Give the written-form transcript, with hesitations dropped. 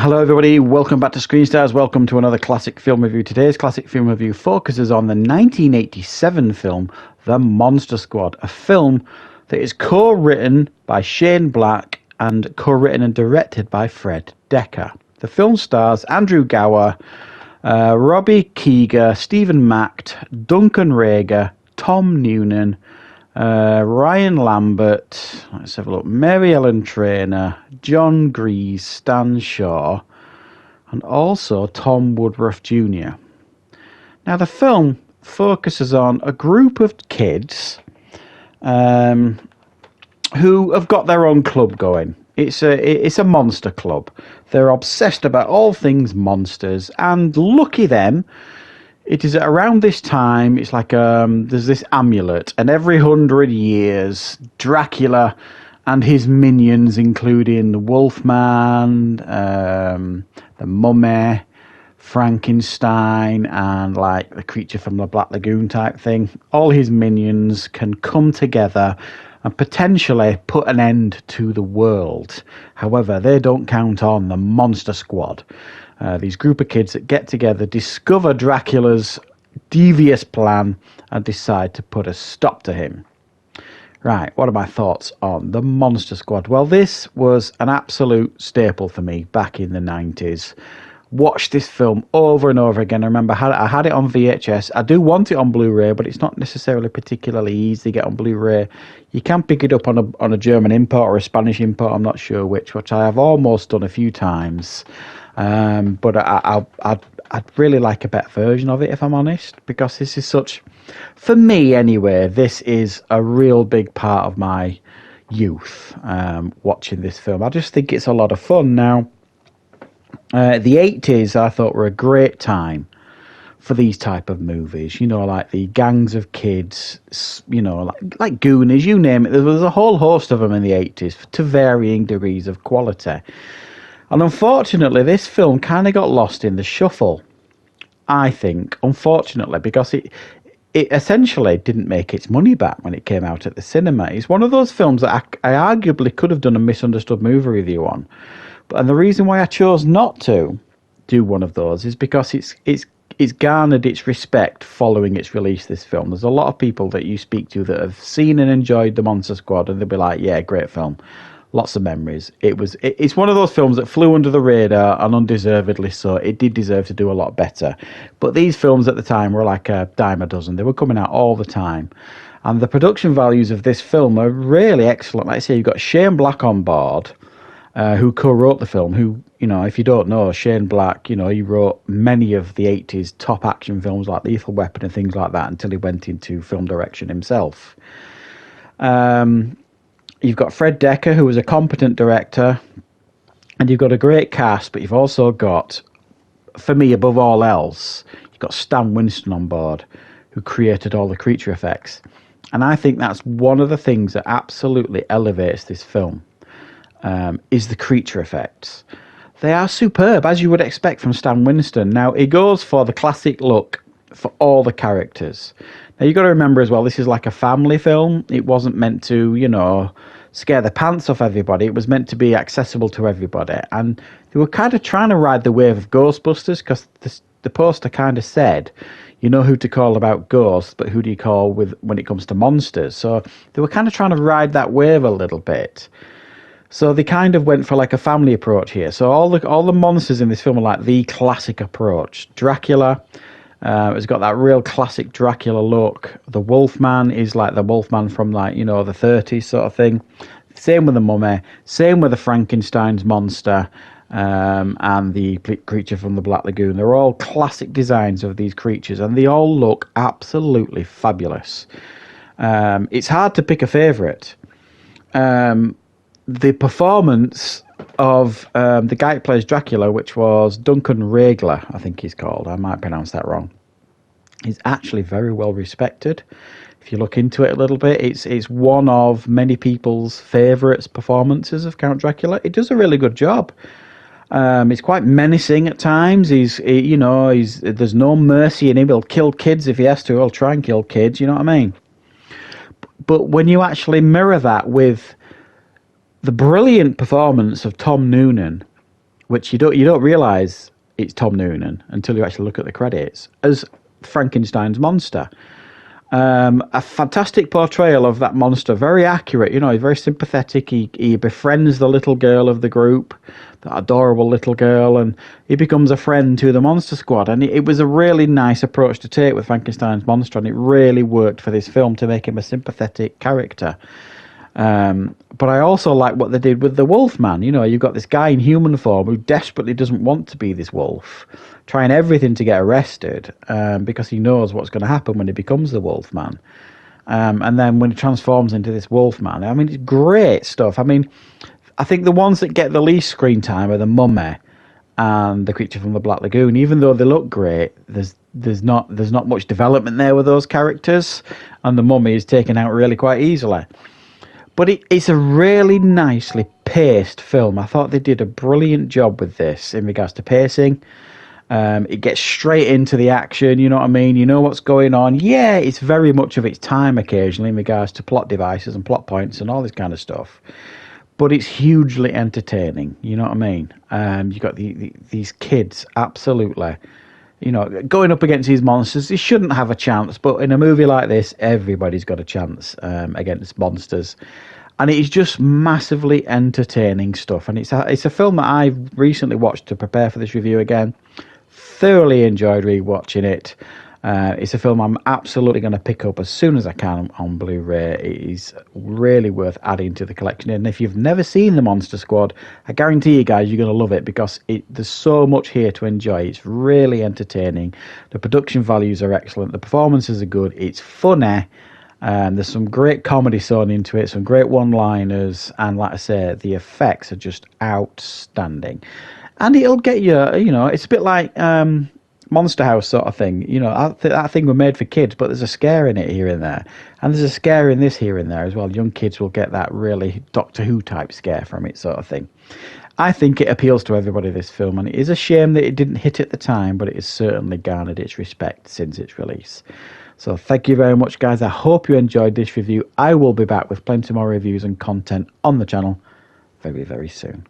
Hello everybody, welcome back to Screenstars, welcome to another classic film review. Today's classic film review focuses on the 1987 film The Monster Squad, a film that is co-written by Shane Black and co-written and directed by Fred Dekker. The film stars Andrew Gower, Robbie Keeger, Stephen Macht, Duncan Rager, Tom Noonan, Ryan Lambert, let's have a look, Mary Ellen Trainor, John Grease, Stan Shaw, and also Tom Woodruff Jr. Now the film focuses on a group of kids who have got their own club going. It's a monster club. They're obsessed about all things monsters, and lucky them, it is around this time, it's like there's this amulet, and every 100 years, Dracula and his minions, including the Wolfman, the Mummy, Frankenstein, and like the creature from the Black Lagoon type thing, all his minions can come together and potentially put an end to the world. However, they don't count on the Monster Squad. These group of kids that get together, discover Dracula's devious plan, and decide to put a stop to him. Right, what are my thoughts on The Monster Squad? Well, this was an absolute staple for me back in the 90s. Watched this film over and over again. I remember I had it on VHS. I do want it on Blu-ray, but it's not necessarily particularly easy to get on Blu-ray. You can pick it up on a German import or a Spanish import, I'm not sure which I have almost done a few times. But I'd really like a better version of it, if I'm honest, because this is such, for me anyway, this is a real big part of my youth, watching this film. I just think it's a lot of fun. Now, the 80s I thought were a great time for these type of movies, you know, like the gangs of kids, you know, like Goonies, you name it. There was a whole host of them in the 80s to varying degrees of quality. And unfortunately, this film kind of got lost in the shuffle, I think, unfortunately, because it essentially didn't make its money back when it came out at the cinema. It's one of those films that I arguably could have done a misunderstood movie review on. And the reason why I chose not to do one of those is because it's garnered its respect following its release, this film. There's a lot of people that you speak to that have seen and enjoyed The Monster Squad, and they'll be like, yeah, great film. Lots of memories. It's one of those films that flew under the radar, and undeservedly so. It did deserve to do a lot better. But these films at the time were like a dime a dozen. They were coming out all the time. And the production values of this film are really excellent. Like I say, you've got Shane Black on board, who co-wrote the film, who, you know, if you don't know, Shane Black, you know, he wrote many of the 80s top action films like Lethal Weapon and things like that until he went into film direction himself. You've got Fred Dekker, who was a competent director, and you've got a great cast, but you've also got, for me, above all else, you've got Stan Winston on board, who created all the creature effects. And I think that's one of the things that absolutely elevates this film, is the creature effects. They are superb, as you would expect from Stan Winston. Now, he goes for the classic look for all the characters. Now, you've got to remember as well, this is like a family film. It wasn't meant to, you know, scare the pants off everybody. It was meant to be accessible to everybody. And they were kind of trying to ride the wave of Ghostbusters, because the poster kind of said, you know who to call about ghosts, but who do you call when it comes to monsters? So they were kind of trying to ride that wave a little bit. So they kind of went for like a family approach here. So all the monsters in this film are like the classic approach. Dracula has got that real classic Dracula look. The Wolfman is like the Wolfman from, like, you know, the 30s sort of thing. Same with the Mummy. Same with the Frankenstein's monster, and the creature from the Black Lagoon. They're all classic designs of these creatures, and they all look absolutely fabulous. It's hard to pick a favourite. The performance of the guy who plays Dracula, which was Duncan Rager, I think he's called, I might pronounce that wrong, is actually very well respected. If you look into it a little bit, it's one of many people's favourites performances of Count Dracula. It does a really good job. He's quite menacing at times. There's no mercy in him. He'll kill kids if he has to. He'll try and kill kids, you know what I mean? But when you actually mirror that with the brilliant performance of Tom Noonan which you don't realise it's Tom Noonan until you actually look at the credits, as Frankenstein's monster. A fantastic portrayal of that monster, very accurate. He's very sympathetic. He befriends the little girl of the group, that adorable little girl, and he becomes a friend to the Monster Squad. And it was a really nice approach to take with Frankenstein's monster, and it really worked for this film to make him a sympathetic character. But I also like what they did with the Wolfman. You've got this guy in human form who desperately doesn't want to be this wolf, trying everything to get arrested because he knows what's going to happen when he becomes the Wolfman. And then when he transforms into this Wolfman, I mean, it's great stuff. I mean, I think the ones that get the least screen time are the Mummy and the Creature from the Black Lagoon. Even though they look great, there's not much development there with those characters, and the Mummy is taken out really quite easily. But it's a really nicely paced film. I thought they did a brilliant job with this in regards to pacing. It gets straight into the action, you know what I mean? You know what's going on. Yeah, it's very much of its time occasionally in regards to plot devices and plot points and all this kind of stuff. But it's hugely entertaining, you know what I mean? You've got these kids, absolutely, going up against these monsters. They shouldn't have a chance, but in a movie like this, everybody's got a chance against monsters. And it is just massively entertaining stuff. And it's a film that I've recently watched to prepare for this review again. Thoroughly enjoyed rewatching it. It's a film I'm absolutely going to pick up as soon as I can on Blu-ray. It is really worth adding to the collection. And if you've never seen The Monster Squad, I guarantee you guys you're going to love it because there's so much here to enjoy. It's really entertaining. The production values are excellent. The performances are good. It's funny. There's some great comedy sewn into it, some great one-liners. And like I say, the effects are just outstanding. And it'll get you, it's a bit like Monster House sort of thing. That thing was made for kids, but there's a scare in it here and there. And there's a scare in this here and there as well. Young kids will get that really Doctor Who type scare from it sort of thing. I think it appeals to everybody, this film, and it is a shame that it didn't hit at the time, but it has certainly garnered its respect since its release. So thank you very much, guys. I hope you enjoyed this review. I will be back with plenty more reviews and content on the channel very, very soon.